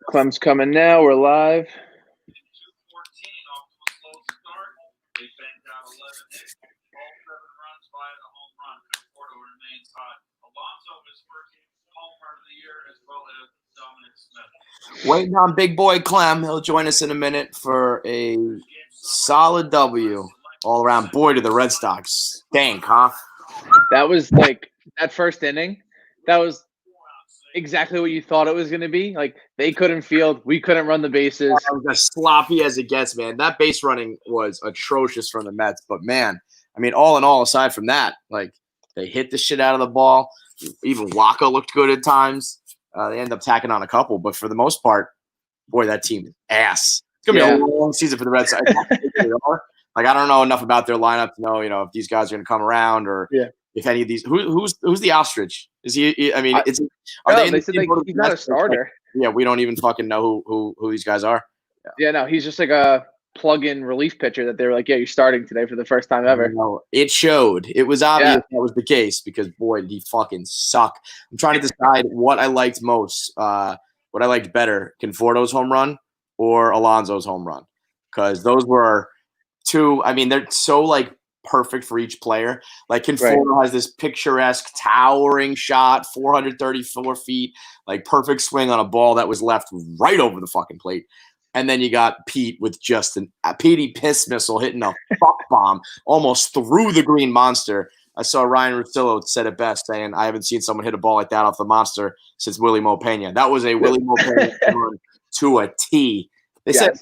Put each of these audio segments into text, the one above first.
Clem's coming now. We're live. Waiting on big boy Clem. He'll join us in a minute for a solid W all around. Boy, to the Red Sox stink, huh? That was like that first inning. That was exactly what you thought it was going to be. Like they couldn't field, we couldn't run the bases. That was as sloppy as it gets, man. That base running was atrocious from the Mets. But man, I mean, all in all, aside from that, like they hit the shit out of the ball. Even Waka looked good at times. They end up tacking on a couple, but for the most part, boy, that team is ass. It's gonna be a long season for the Red Sox. Like I don't know enough about their lineup to know, if these guys are gonna come around or if any of these. Who's the ostrich? Is he? I mean, they said he's not a starter. Yeah, we don't even fucking know who these guys are. Yeah, no, he's just like a plug-in relief pitcher that they were like, yeah, you're starting today for the first time ever. It showed. It was obvious that was the case because, boy, did he fucking suck. I'm trying to decide what I liked most, what I liked better, Conforto's home run or Alonso's home run, because those were two. I mean, they're so, perfect for each player. Like, Conforto has this picturesque, towering shot, 434 feet, perfect swing on a ball that was left right over the fucking plate. And then you got Pete with just a Petey piss missile hitting a fuck bomb almost through the green monster. I saw Ryan Russillo said it best, saying, I haven't seen someone hit a ball like that off the monster since Willie Mo Pena. That was a Willie Mo Pena run to a T. They said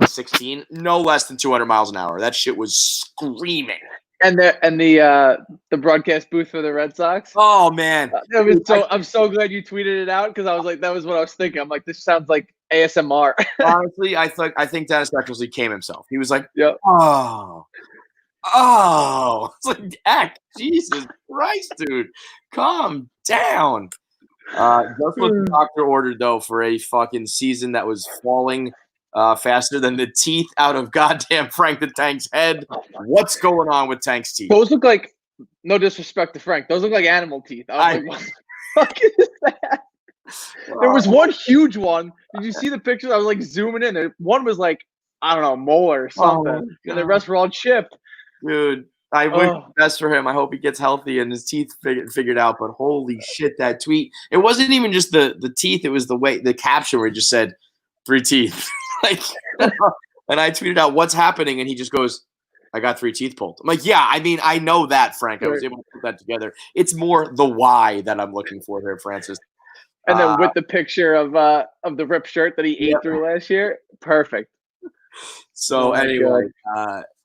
16, no less than 200 miles an hour. That shit was screaming. And the broadcast booth for the Red Sox. Oh man, I'm so glad you tweeted it out because I was like, that was what I was thinking. I'm like, this sounds like ASMR. Honestly, I think Dennis Eckersley came himself. He was like, yep. Oh. It's like, heck, Jesus Christ, dude, calm down. Just what the doctor ordered though for a fucking season that was falling faster than the teeth out of goddamn Frank the Tank's head. What's going on with Tank's teeth? Those look like, no disrespect to Frank, those look like animal teeth. I was like, what the fuck is that? There was one huge one. Did you see the pictures? I was like zooming in. One was like, I don't know, molar or something. And the rest were all chipped. Dude, I wish the best for him. I hope he gets healthy and his teeth figured out. But holy shit, that tweet. It wasn't even just the teeth. It was the caption where he just said 3 teeth. And I tweeted out, what's happening? And he just goes, I got 3 teeth pulled. I'm like, yeah, I mean, I know that, Frank. I was able to put that together. It's more the why that I'm looking for here, Francis. And then with the picture of the ripped shirt that he ate through last year, perfect. So anyway,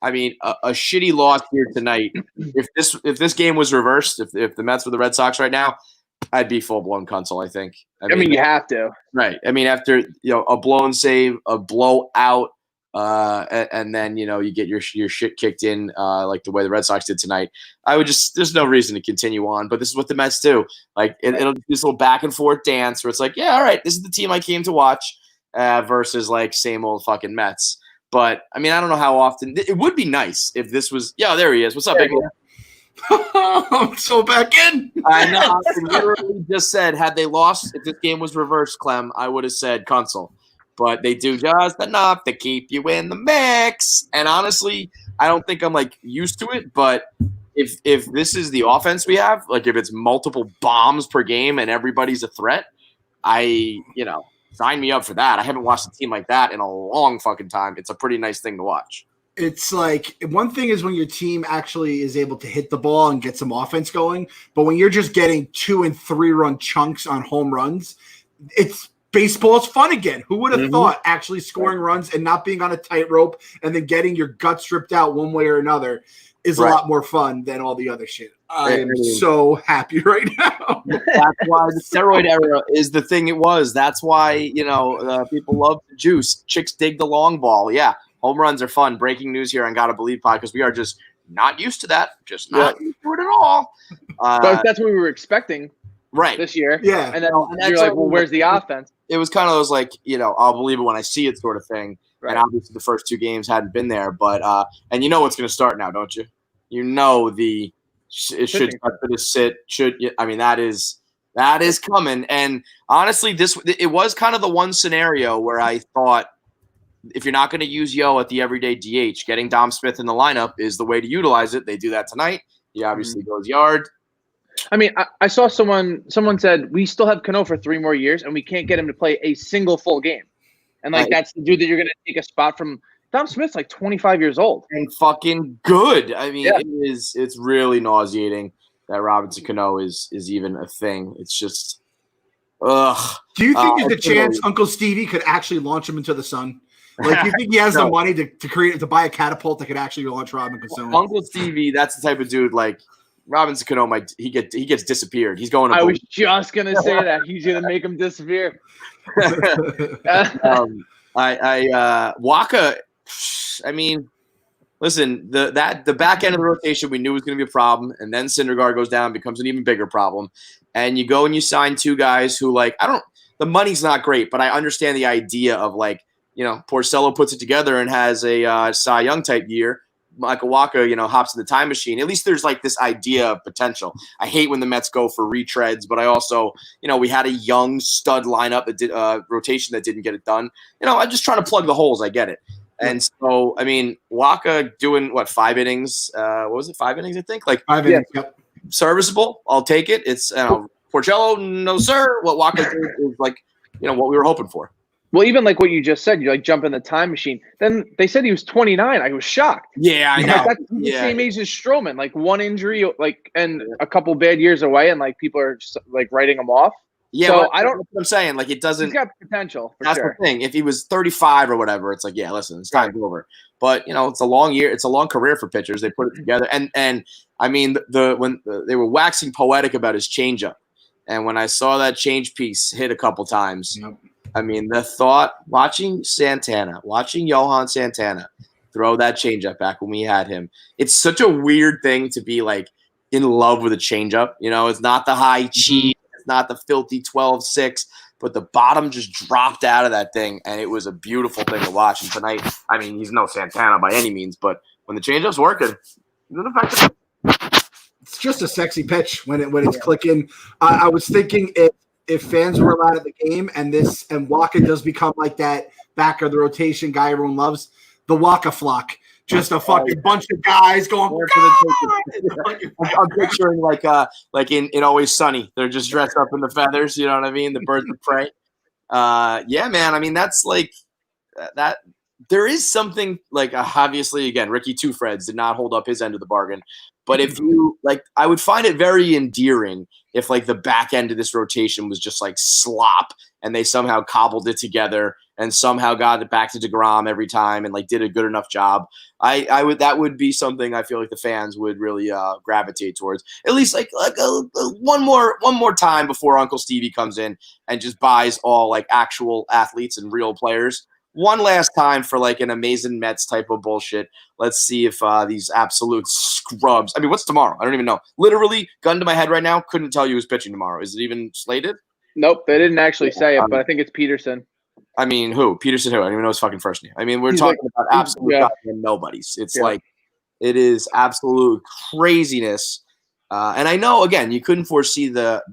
I mean, a shitty loss here tonight. If this game was reversed, if the Mets were the Red Sox right now, I'd be full blown Kunsel, I think. I mean, you have to. Right. I mean, after a blown save, a blowout, and then you get your shit kicked in like the way the Red Sox did tonight. I would there's no reason to continue on. But this is what the Mets do. Like it'll be this little back and forth dance where it's like, yeah, all right, this is the team I came to watch, versus like same old fucking Mets. But I mean, I don't know how often it would be nice if this was. Yeah, there he is. What's up, big boy? I'm so back in. I know. I literally just said, had they lost, if this game was reversed, Clem, I would have said Kunsel. But they do just enough to keep you in the mix. And honestly, I don't think I'm used to it. But if this is the offense we have, if it's multiple bombs per game and everybody's a threat, sign me up for that. I haven't watched a team like that in a long fucking time. It's a pretty nice thing to watch. It's like one thing is when your team actually is able to hit the ball and get some offense going, but when you're just getting 2 and 3 run chunks on home runs, it's baseball's fun again. Who would have thought actually scoring runs and not being on a tightrope and then getting your guts ripped out one way or another is a lot more fun than all the other shit. I'm so happy right now. That's why the steroid era is the thing it was. That's why, people love the juice. Chicks dig the long ball. Yeah. Home runs are fun. Breaking news here on Gotta Believe Pod, because we are just not used to that. Just not used to it at all. But that's what we were expecting this year. Yeah. And then you're like, well, where's the offense? It was kind of those I'll believe it when I see it sort of thing. Right. And obviously the first 2 games hadn't been there. But and you know what's going to start now, don't you? you know it should start to sit. I mean that is coming. And honestly, it was kind of the one scenario where I thought if you're not going to use Yo at the everyday DH, getting Dom Smith in the lineup is the way to utilize it. They do that tonight. He obviously goes yard. I mean, I saw someone said we still have Cano for 3 more years and we can't get him to play a single full game. And like that's the dude that you're going to take a spot from. Dom Smith's like 25 years old and fucking good. I mean, it's really nauseating that Robinson Cano is even a thing. It's just, ugh. Do you think there's a chance Uncle Stevie could actually launch him into the sun? Like, do you think he has the money to buy a catapult that could actually launch Robinson Cano? Uncle Stevie, that's the type of dude like Robinson Cano. He gets disappeared. He's going. I was just gonna say that he's gonna make him disappear. Waka. I mean, listen, the back end of the rotation we knew was going to be a problem, and then Syndergaard goes down, becomes an even bigger problem. And you go and you sign 2 guys who, like, the money's not great, but I understand the idea of, like, you know, Porcello puts it together and has a Cy Young type year. Michael Wacha, you know, hops in the time machine. At least there's like this idea of potential. I hate when the Mets go for retreads, but I also, you know, we had a young stud lineup that did rotation that didn't get it done. You know, I'm just trying to plug the holes. I get it. And so, I mean, Wacha doing 5 innings? What was it? 5 innings, I think. Like 5 innings. Yep. Serviceable. I'll take it. It's Porcello, no sir. What Wacha did is like, you know, what we were hoping for. Well, even like what you just said, you like jump in the time machine. Then they said he was 29. I was shocked. Yeah, I know. That's the same age as Stroman. Like one injury, like and a couple bad years away, and like people are just like writing him off. Yeah, so I don't know what I'm saying. Like it doesn't. He's got potential. That's the thing. If he was 35 or whatever, it's like, yeah, listen, it's time's over. But you know, it's a long year. It's a long career for pitchers. They put it together, and I mean, when they were waxing poetic about his changeup, and when I saw that change piece hit a couple times. Yep. I mean, the thought, watching Johan Santana throw that changeup back when we had him, it's such a weird thing to be like in love with a changeup. You know, it's not the high cheese, it's not the filthy 12-6, but the bottom just dropped out of that thing, and it was a beautiful thing to watch. And tonight, I mean, he's no Santana by any means, but when the changeup's working, he's an effective. It's just a sexy pitch when it's clicking. I was thinking if fans were allowed at the game and Wacha does become like that back of the rotation guy everyone loves, the Wacha flock. Just a fucking bunch of guys going. I'm picturing like in Always Sunny. They're just dressed up in the feathers. You know what I mean? The birds of prey. Yeah, man. I mean, that's like that. There is something like obviously again, Ricky Two Freds did not hold up his end of the bargain. But if you like, I would find it very endearing if like the back end of this rotation was just like slop and they somehow cobbled it together and somehow got it back to DeGrom every time and like did a good enough job. That would be something I feel like the fans would really gravitate towards. At least like one more time before Uncle Stevie comes in and just buys all like actual athletes and real players. One last time for like an amazing Mets type of bullshit. Let's see if these absolute scrubs. I mean, what's tomorrow? I don't even know. Literally, gun to my head right now, couldn't tell you who's pitching tomorrow. Is it even slated? Nope, they didn't actually say it, but I think it's Peterson. I mean, who? Peterson who? I don't even know his fucking first name. I mean, we're talking about absolute goddamn nobodies. It's like, it is absolute craziness. And I know, again, you couldn't foresee the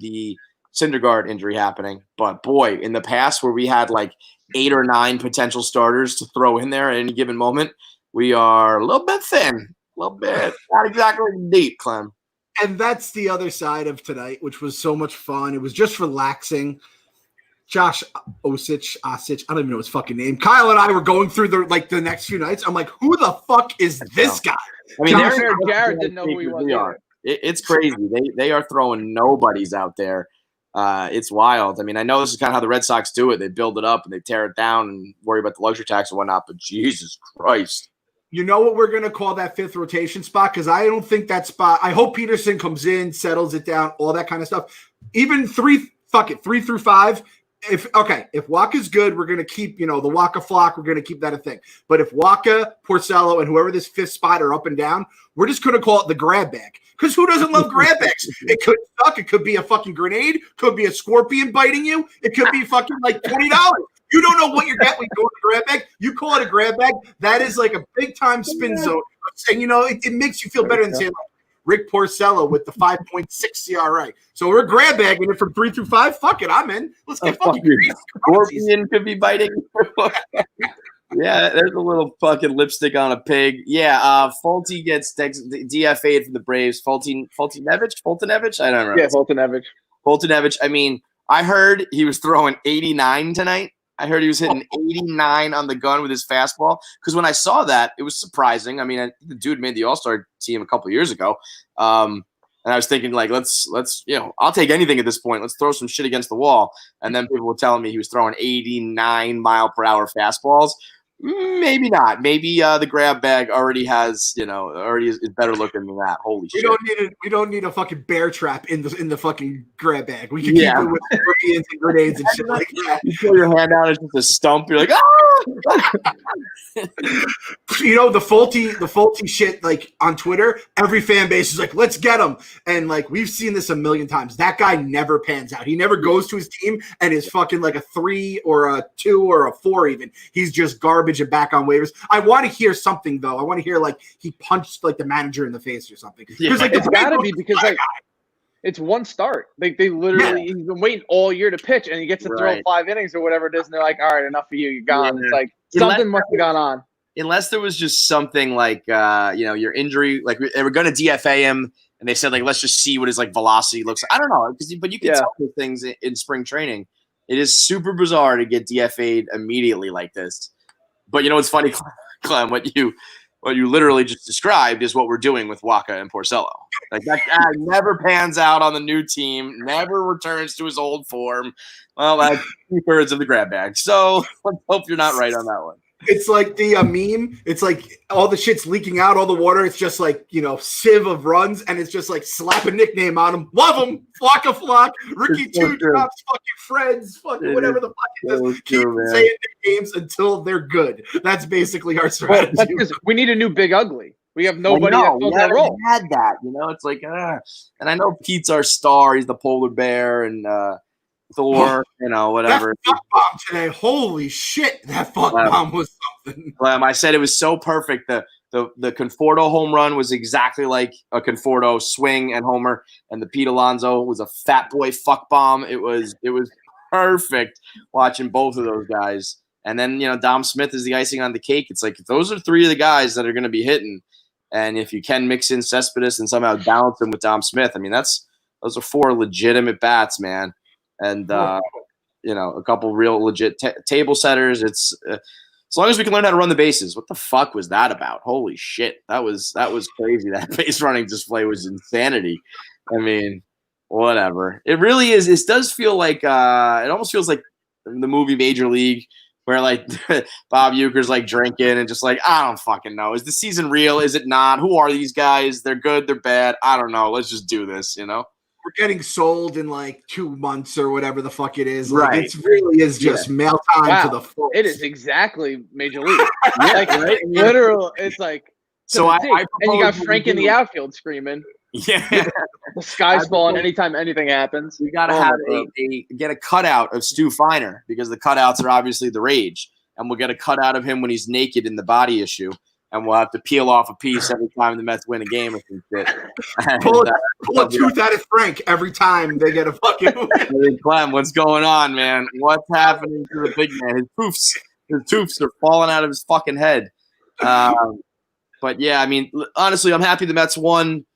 Syndergaard injury happening, but boy, in the past where we had like 8 or 9 potential starters to throw in there at any given moment, we are a little bit thin, a little bit, not exactly deep, Clem. And that's the other side of tonight, which was so much fun. It was just relaxing. Josh Osich, I don't even know his fucking name. Kyle and I were going through the next few nights. I'm like, who the fuck is this guy? I mean, Jared didn't know who he was. It's crazy. They are throwing nobodies out there. It's wild. I mean, I know this is kind of how the Red Sox do it. They build it up and they tear it down and worry about the luxury tax and whatnot. But Jesus Christ. You know what we're going to call that 5th rotation spot? Because I don't think that spot – I hope Peterson comes in, settles it down, all that kind of stuff. Even 3 through 5 – if Wacha's good, we're going to keep, the Wacha flock. We're going to keep that a thing. But if Wacha, Porcello, and whoever this 5th spot are up and down, we're just going to call it the grab bag. Because who doesn't love grab bags? It could suck. It could be a fucking grenade. Could be a scorpion biting you. It could be fucking like $20. You don't know what you're getting when you go to grab bag. You call it a grab bag. That is like a big time spin zone. And it makes you feel better than saying like Rick Porcello with the 5.6 CRA. So we're grab bagging it from 3 through 5. Fuck it, I'm in. Let's get fucking crazy. Scorpion could be biting. Yeah, there's a little fucking lipstick on a pig. Yeah, Folty gets DFA'd from the Braves. Foltynewicz? I don't know. Yeah, Foltynewicz. I mean, I heard he was throwing 89 tonight. I heard he was hitting 89 on the gun with his fastball. Because when I saw that, it was surprising. I mean, the dude made the All-Star team a couple of years ago. And I was thinking, like, let's I'll take anything at this point. Let's throw some shit against the wall. And then people were telling me he was throwing 89 mile per hour fastballs. Maybe not. Maybe the grab bag already has, is better looking than that. Holy shit! We don't need a fucking bear trap in the fucking grab bag. We can keep it with scorpions and grenades and shit like that. You throw your hand out, it's just a stump. You're like, ah! The faulty shit, like on Twitter, every fan base is like, let's get him. And like we've seen this a million times. That guy never pans out. He never goes to his team and is fucking like a 3 or a 2 or a 4 even. He's just garbage and back on waivers. I want to hear something though. I want to hear like he punched like the manager in the face or something. Yeah, like it's gotta be because like it's one start. Like they literally he's been waiting all year to pitch and he gets to throw 5 innings or whatever it is, and they're like, all right, enough of you, you're gone. Yeah. It's like something must have gone on. Unless there was just something like your injury, like they were gonna DFA him and they said like let's just see what his like velocity looks like. I don't know, but you can tell those things in spring training. It is super bizarre to get DFA'd immediately like this. But what's funny, Clem, what you literally just described is what we're doing with Waka and Porcello. Like that guy never pans out on the new team, never returns to his old form. Well, that's 2/3 of the grab bag. So let's hope you're not right on that one. It's like the meme. It's like all the shit's leaking out, all the water. It's just like, sieve of runs, and it's just like slap a nickname on them. Love them. Flock. Ricky Two Drops, fucking Friends, fucking whatever the fuck it is. Keep saying nicknames until they're good. That's basically our strategy. That's because we need a new Big Ugly. We have nobody that fills that role. Had that, it's like, and I know Pete's our star. He's the polar bear, and Thor, whatever. That fuck bomb today, holy shit! That fuck bomb was something. I said it was so perfect. The Conforto home run was exactly like a Conforto swing and homer, and the Pete Alonso was a fat boy fuck bomb. It was perfect watching both of those guys. And then Dom Smith is the icing on the cake. It's like those are 3 of the guys that are going to be hitting, and if you can mix in Cespedes and somehow balance them with Dom Smith, I mean those are 4 legitimate bats, man. And a couple real legit table setters. It's as long as we can learn how to run the bases. What the fuck was that about? Holy shit, that was crazy. That base running display was insanity. I mean, whatever. It really is. It does feel like it almost feels like the movie Major League, where like Bob Uecker's like drinking and just like, I don't fucking know. Is the season real? Is it not? Who are these guys? They're good. They're bad. I don't know. Let's just do this. We're getting sold in like 2 months or whatever the fuck it is. Like, right. It really is just mail time to the folks. It is exactly Major League. Literal. It's like, so and you got Frank in the outfield screaming. Yeah. The sky's falling anytime anything happens. We got to have get a cutout of Stu Feiner, because the cutouts are obviously the rage. And we'll get a cutout of him when he's naked in the body issue. And we'll have to peel off a piece every time the Mets win a game or some shit. Pull a tooth out of Frank every time they get a fucking win. Clem, what's going on, man? What's happening to the big man? His tooths are falling out of his fucking head. But yeah, I mean, honestly, I'm happy the Mets won.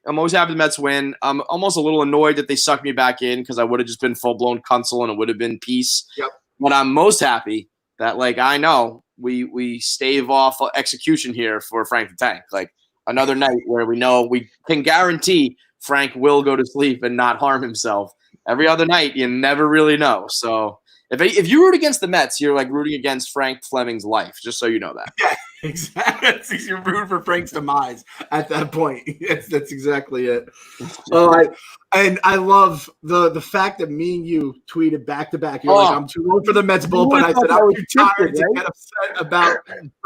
I'm always happy the Mets win. I'm almost a little annoyed that they sucked me back in, because I would have just been full-blown Kunzel and it would have been peace. Yep. But I'm most happy that, like, I know we stave off execution here for Frank the Tank. Like, another night where we know we can guarantee Frank will go to sleep and not harm himself. Every other night, you never really know. So if you root against the Mets, you're like rooting against Frank Fleming's life, just so you know that. Yeah, exactly. You're rooting for Frank's demise at that point. That's exactly it. I love the fact that me and you tweeted back to back. You're like, I'm too old for the Mets bullpen. I said, I'm too tired to get upset about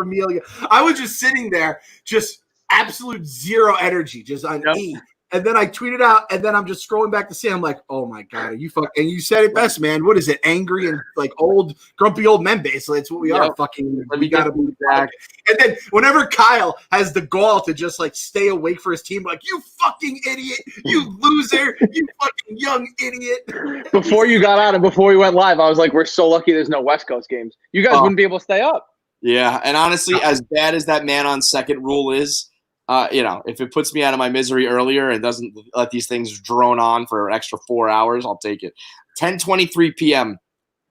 Familia. I was just sitting there, just absolute zero energy, just on E. And then I tweeted out, and then I'm just scrolling back to see. I'm like, oh my god, are you fuck? And you said it best, man. What is it? Angry and like old, grumpy old men. Basically, it's what we are. Fucking, we gotta be back. And then whenever Kyle has the gall to just like stay awake for his team, like you fucking idiot, you loser, you fucking young idiot. Before you got out and before we went live, I was like, we're so lucky there's no West Coast games. You guys wouldn't be able to stay up. Yeah, and honestly, as bad as that man on second rule is. If it puts me out of my misery earlier and doesn't let these things drone on for an extra 4 hours, I'll take it. 10:23 p.m.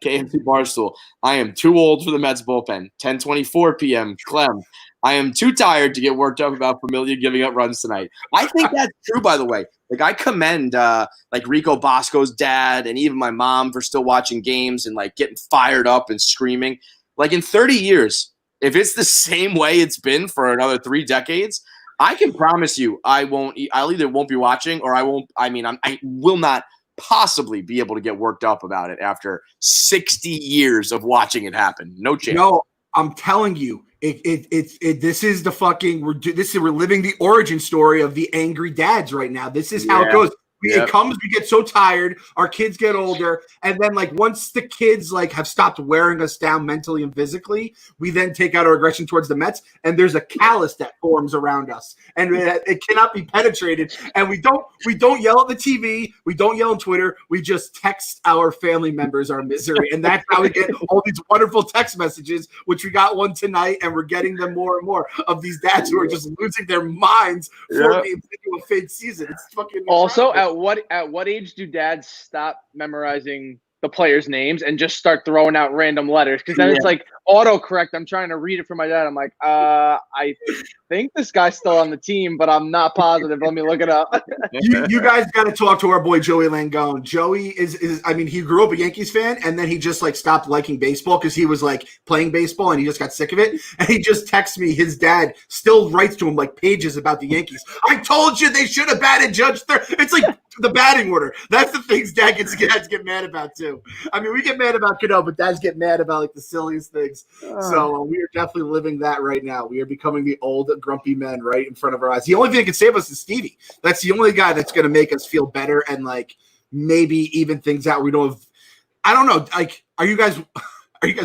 KMC Barstool. I am too old for the Mets bullpen. 10:24 p.m. Clem. I am too tired to get worked up about Familia giving up runs tonight. I think that's true, by the way. Like I commend like Rico Bosco's dad and even my mom for still watching games and like getting fired up and screaming. Like in 30 years, if it's the same way it's been for another 3 decades. I can promise you I'll either won't be watching or I will not possibly be able to get worked up about it after 60 years of watching it happen. No chance. No, I'm telling you, this is the fucking, we're living the origin story of the angry dads right now. This is how it goes. It comes, we get so tired, our kids get older, and then like once the kids like have stopped wearing us down mentally and physically, we then take out our aggression towards the Mets, and there's a callus that forms around us, and it cannot be penetrated. And we don't yell at the TV, we don't yell on Twitter, we just text our family members our misery, and that's how we get all these wonderful text messages, which we got one tonight, and we're getting them more and more of these dads who are just losing their minds for being into a fake season. It's fucking incredible. Also, at what age do dads stop memorizing the players' names and just start throwing out random letters? Because then it's like autocorrect. I'm trying to read it for my dad. I'm like, I think this guy's still on the team, but I'm not positive. Let me look it up. You guys got to talk to our boy Joey Langone. Joey is he grew up a Yankees fan, and then he just like stopped liking baseball because he was like playing baseball and he just got sick of it. And he just texts me. His dad still writes to him like pages about the Yankees. I told you they should have batted Judge third. It's like the batting order. That's the things dads get mad about too. I mean, we get mad about Cano, but dads get mad about like the silliest things. So we are definitely living that right now. We are becoming the old grumpy men right in front of our eyes. The only thing that can save us is Stevie. That's the only guy that's going to make us feel better and like maybe even things out. We don't have, I don't know. Like, are you guys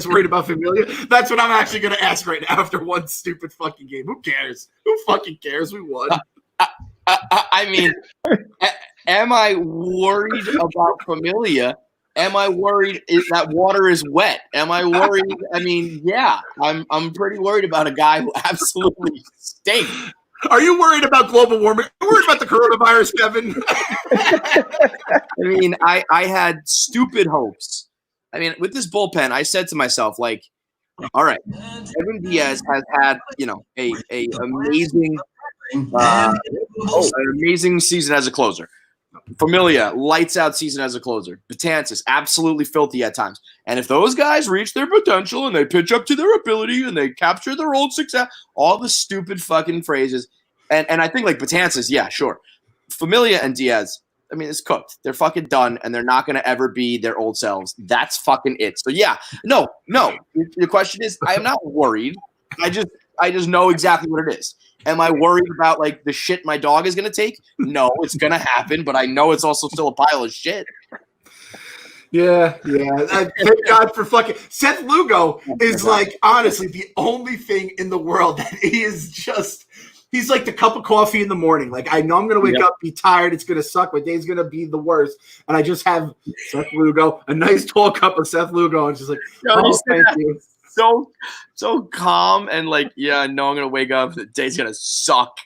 worried about Familia? That's what I'm actually going to ask right now after one stupid fucking game. Who cares? Who fucking cares? We won. I mean, am I worried about Familia? Am I worried that water is wet? Am I worried? I mean, yeah, I'm pretty worried about a guy who absolutely stinks. Are you worried about global warming? Are you worried about the coronavirus, Kevin? I mean, I had stupid hopes. I mean, with this bullpen, I said to myself, like, all right, Kevin Diaz has had, a amazing season as a closer. Familia, lights out season as a closer. Betances, absolutely filthy at times. And if those guys reach their potential and they pitch up to their ability and they capture their old success, all the stupid fucking phrases. And I think like Betances, yeah, sure. Familia and Diaz, I mean, it's cooked. They're fucking done, and they're not going to ever be their old selves. That's fucking it. So yeah, no. The question is, I am not worried. I just know exactly what it is. Am I worried about like the shit my dog is gonna take? No, it's gonna happen, but I know it's also still a pile of shit. Yeah. Thank God for fucking Seth Lugo is like honestly the only thing in the world that he is just. He's like the cup of coffee in the morning. Like I know I'm gonna wake up, be tired. It's gonna suck. My day's gonna be the worst, and I just have Seth Lugo, a nice tall cup of Seth Lugo, and just like, thank you. So calm and like, yeah, no, I'm gonna wake up. The day's gonna suck.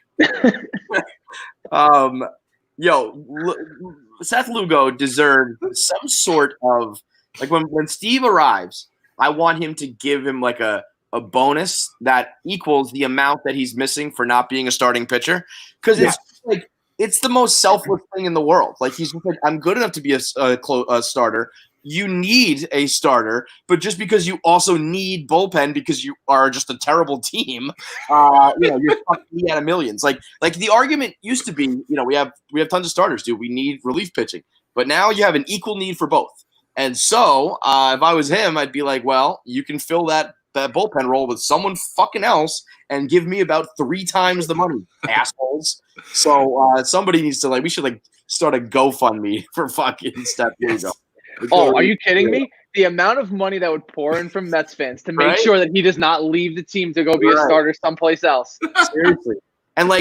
Seth Lugo deserved some sort of like when Steve arrives. I want him to give him like a bonus that equals the amount that he's missing for not being a starting pitcher. Because it's like it's the most selfless thing in the world. Like he's like, I'm good enough to be a starter. You need a starter, but just because you also need bullpen because you are just a terrible team, you're fucking out of millions. Like the argument used to be, we have tons of starters, dude. We need relief pitching, but now you have an equal need for both. And so, if I was him, I'd be like, well, you can fill that bullpen role with someone fucking else and give me about 3 times the money, assholes. So somebody needs to we should start a GoFundMe for fucking Steph Lugo. Oh, are you kidding me? The amount of money that would pour in from Mets fans to make sure that he does not leave the team to go be a starter someplace else. Seriously. And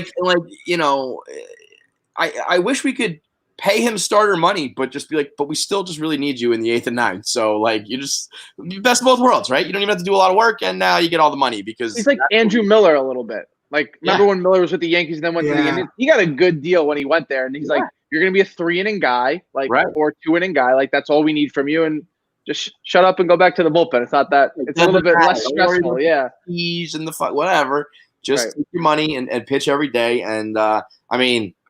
I wish we could pay him starter money, but just be but we still just really need you in the 8th and 9th. So you just best of both worlds, right? You don't even have to do a lot of work, and now you get all the money because he's like Andrew Miller a little bit. Remember when Miller was with the Yankees and then went to the Indians? He got a good deal when he went there, and he's you're gonna be a 3-inning guy, or 2-inning guy. That's all we need from you, and just shut up and go back to the bullpen. It's not that. It's a little bit less stressful. Yeah. Keys and whatever. Just take your money and pitch every day. And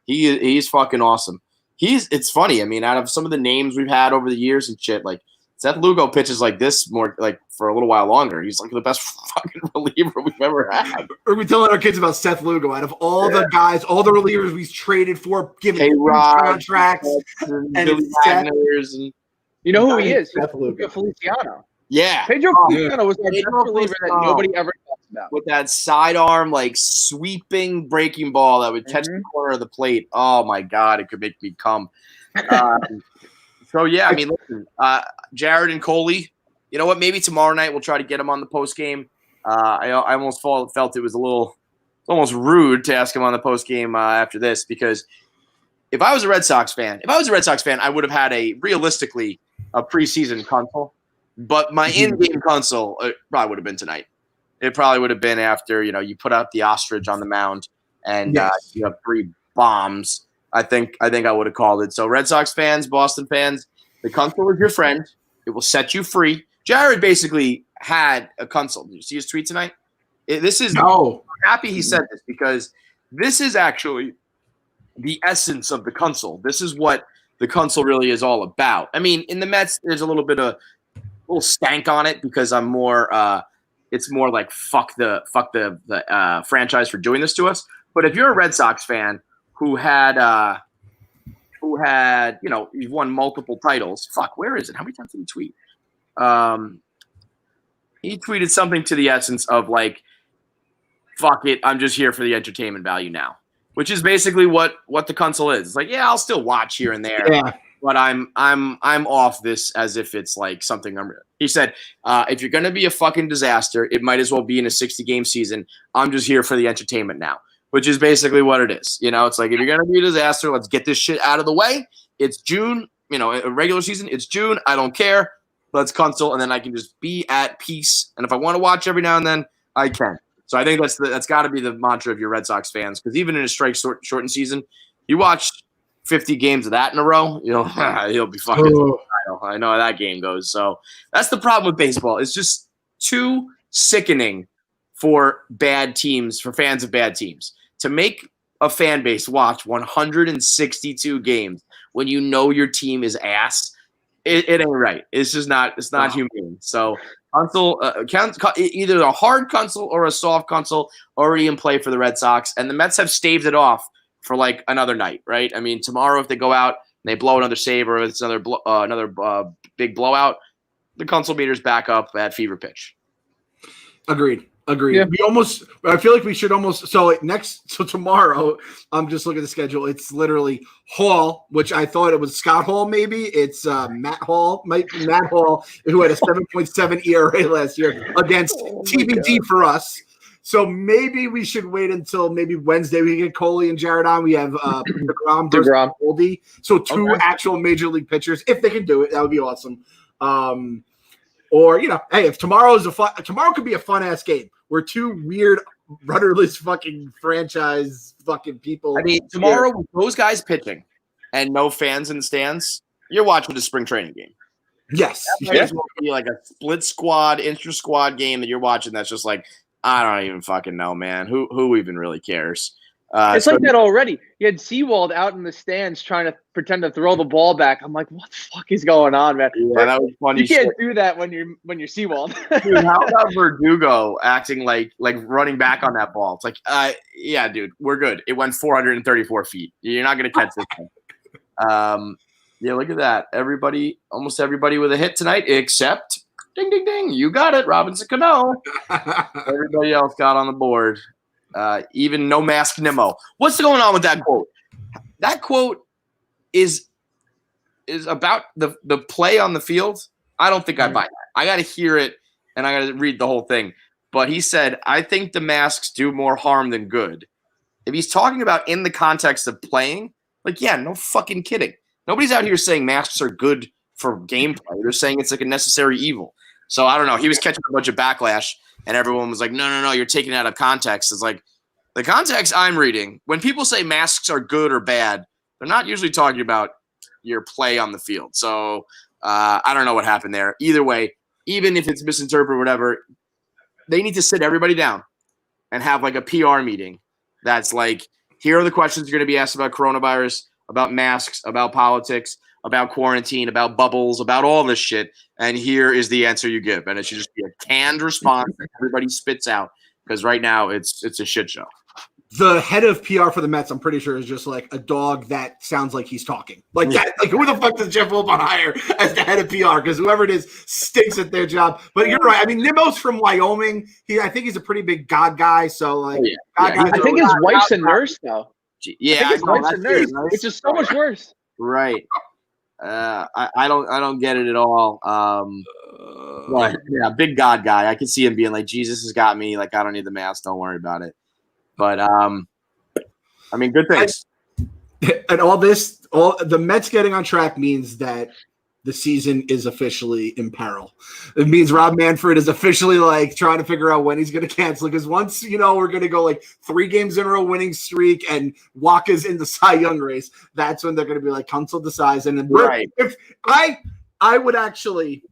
he's fucking awesome. It's funny. I mean, out of some of the names we've had over the years and shit, Seth Lugo pitches like this more for a little while longer. He's the best fucking reliever we've ever had. Are we telling our kids about Seth Lugo? Out of all the guys, all the relievers we've traded for, given contracts, and Billy Magners and you know who he is? Pedro Feliciano. Yeah. Pedro Feliciano was our best reliever that nobody ever talks about. With that sidearm, sweeping breaking ball that would catch the corner of the plate. Oh, my God. It could make me come. So, yeah, listen, Jared and Coley, you know what? Maybe tomorrow night we'll try to get him on the post game. I almost felt it was almost rude to ask him on the post game after this because if I was a Red Sox fan, I would have had realistically a preseason console. But my in-game console probably would have been tonight. It probably would have been after you put out the ostrich on the mound and you have 3 bombs. I think I would have called it. So Red Sox fans, Boston fans, the console is your friend. It will set you free. Jared basically had a console. Did you see his tweet tonight? I'm happy he said this because this is actually the essence of the console. This is what the console really is all about. In the Mets, there's a little bit of little stank on it because I'm more. It's more fuck the franchise for doing this to us. But if you're a Red Sox fan who had you've won multiple titles. Fuck, where is it? How many times did he tweet? He tweeted something to the essence of fuck it, I'm just here for the entertainment value now, which is basically what the console is. It's I'll still watch here and there. Yeah. But I'm off this as if it's something he said, if you're going to be a fucking disaster, it might as well be in a 60-game season. I'm just here for the entertainment now, which is basically what it is. It's if you're going to be a disaster, let's get this shit out of the way. It's June, a regular season. It's June. I don't care. Let's console, and then I can just be at peace. And if I want to watch every now and then, I can. So I think that's got to be the mantra of your Red Sox fans, because even in a shortened season, you watch 50 games of that in a row, he'll be fucking. I know how that game goes. So that's the problem with baseball. It's just too sickening for bad teams, for fans of bad teams, to make a fan base watch 162 games when your team is ass. It ain't right. It's just not. It's not humane. So console, either a hard console or a soft console already in play for the Red Sox, and the Mets have staved it off for another night, right? Tomorrow if they go out and they blow another save or it's another big blowout, the console meter's back up at fever pitch. Agreed. Yeah. I feel like we should almost. So tomorrow, I'm just looking at the schedule. It's literally Hall, which I thought it was Scott Hall. Maybe it's Matt Hall, who had a 7.7 ERA last year against TBD for us. So maybe we should wait until maybe Wednesday. We get Coley and Jared on. We have DeGrom versus Goldie. So two actual major league pitchers, if they can do it, that would be awesome. Or hey, if tomorrow could be a fun ass game. We're two weird rudderless fucking franchise fucking people. Tomorrow with those guys pitching and no fans in the stands, you're watching the spring training game. Yes, It's going to be a split squad, intra squad game that you're watching. That's just I don't even fucking know, man. Who even really cares? It's like that already. You had Seawald out in the stands trying to pretend to throw the ball back. I'm like, what the fuck is going on, man? Yeah, that was funny. You can't do that when you're Seawald. Dude, how about Verdugo acting like running back on that ball? It's yeah, dude, we're good. It went 434 feet. You're not gonna catch this thing. Yeah, look at that. Almost everybody with a hit tonight, except Ding, ding, ding. You got it, Robinson Cano. Everybody else got on the board. Even no mask Nimmo. What's going on with that quote? That quote is about the play on the field. I don't think I buy that. I got to hear it, and I got to read the whole thing. But he said, I think the masks do more harm than good. If he's talking about in the context of playing, like, yeah, no fucking kidding. Nobody's out here saying masks are good for gameplay. They're saying it's like a necessary evil. So I don't know. He was catching a bunch of backlash, and everyone was like, no, you're taking it out of context. It's like the context I'm reading, when people say masks are good or bad, they're not usually talking about your play on the field. So I don't know what happened there. Either way, even if it's misinterpreted or whatever, they need to sit everybody down and have like a PR meeting that's like, here are the questions you're going to be asked about coronavirus, about masks, about politics, about quarantine, about bubbles, about all this shit. And here is the answer you give. And it should just be a canned response that everybody spits out, because right now it's a shit show. The head of PR for the Mets, I'm pretty sure, is just like a dog that sounds like he's talking. Like that. Like, who the fuck does Jeff Wilpon hire as the head of PR? Because whoever it is stinks at their job. But you're right. I mean, Nimmo's from Wyoming. I think he's a pretty big God guy. So like, I think his wife's a nurse though. Yeah, his wife's a nurse, which is so much worse. Right. I don't get it at all. But yeah, big God guy. I can see him being like, Jesus has got me. Like, I don't need the mask. Don't worry about it. But I mean, good things. And all the Mets getting on track means that the season is officially in peril. It means Rob Manfred is officially like trying to figure out when he's going to cancel. Because once we're going to go like 3 games in a row winning streak and Waka's in the Cy Young race, that's when they're going to be like cancel the size. And then right. If I would actually,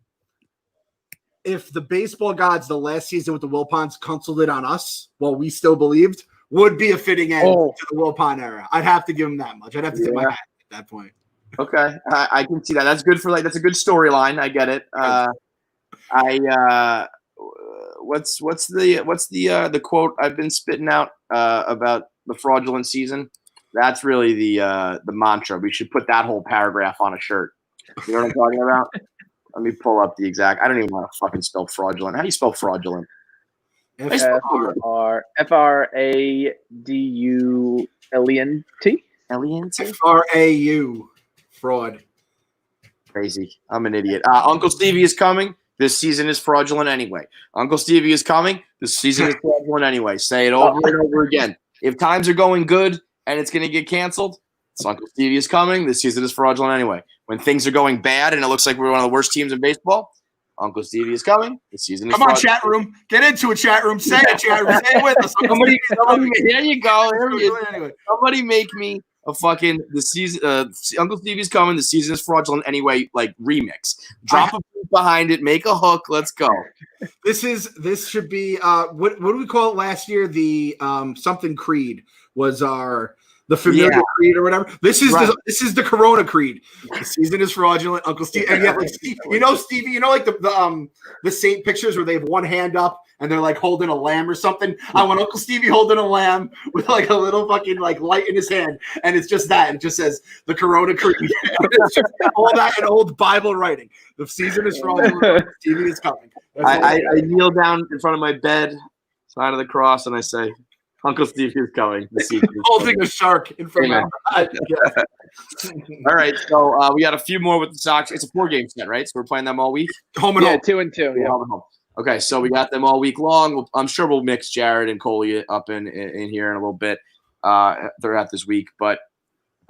if the baseball gods the last season with the Wilpons canceled it on us while we still believed, would be a fitting end to the Wilpon era. I'd have to give him that much. I'd have to tip my hat at that point. Okay, I can see that. That's good for that's a good storyline. I get it. What's the quote I've been spitting out about the fraudulent season? That's really the mantra. We should put that whole paragraph on a shirt. You know what I'm talking about? Let me pull up the exact. I don't even want to fucking spell fraudulent. How do you spell fraudulent? F-R-A-D-U-L-E-N-T. F-R-A-U. Fraud. Crazy. I'm an idiot. Uncle Stevie is coming. This season is fraudulent anyway. Uncle Stevie is coming. This season is fraudulent anyway. Say it over and over again. If times are going good and it's going to get canceled, it's Uncle Stevie is coming. This season is fraudulent anyway. When things are going bad and it looks like we're one of the worst teams in baseball, Uncle Stevie is coming. This season is fraudulent. Come on, chat room. Get into a chat room. Say it, chat room. Say it with us. Somebody, there you go. There he is. Anyway. Somebody make me a fucking the season. Uncle Stevie's coming. The season is fraudulent anyway. Like remix. Drop a beat behind it. Make a hook. Let's go. This should be what do we call it last year? The something creed was the familiar creed or whatever. This is the Corona creed. The season is fraudulent. Uncle Steve, and yeah, like Stevie, like the saint pictures where they have one hand up and they're like holding a lamb or something. I want Uncle Stevie holding a lamb with like a little fucking like light in his hand, and it's just that. It just says the Corona creed. It's just all that in old Bible writing. The season is fraudulent. Stevie is coming. I kneel down in front of my bed, side of the cross, and I say, Uncle Steve is coming. Holding a shark in front of my All right, so we got a few more with the Sox. It's a 4-game set, right? So we're playing them all week? Home and home. 2-2. Yeah. Home and home. Okay, so we got them all week long. I'm sure we'll mix Jared and Coley up in here in a little bit throughout this week. But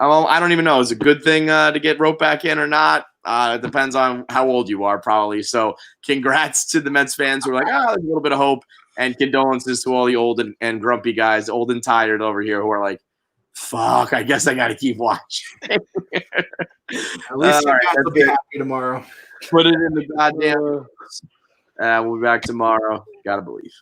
I don't even know. Is it a good thing to get roped back in or not? It depends on how old you are, probably. So congrats to the Mets fans who are like, there's a little bit of hope. And condolences to all the old and grumpy guys, old and tired over here, who are like, fuck, I guess I got to keep watching. At least I'll be happy tomorrow. Put it in the goddamn. We'll be back tomorrow. Gotta believe.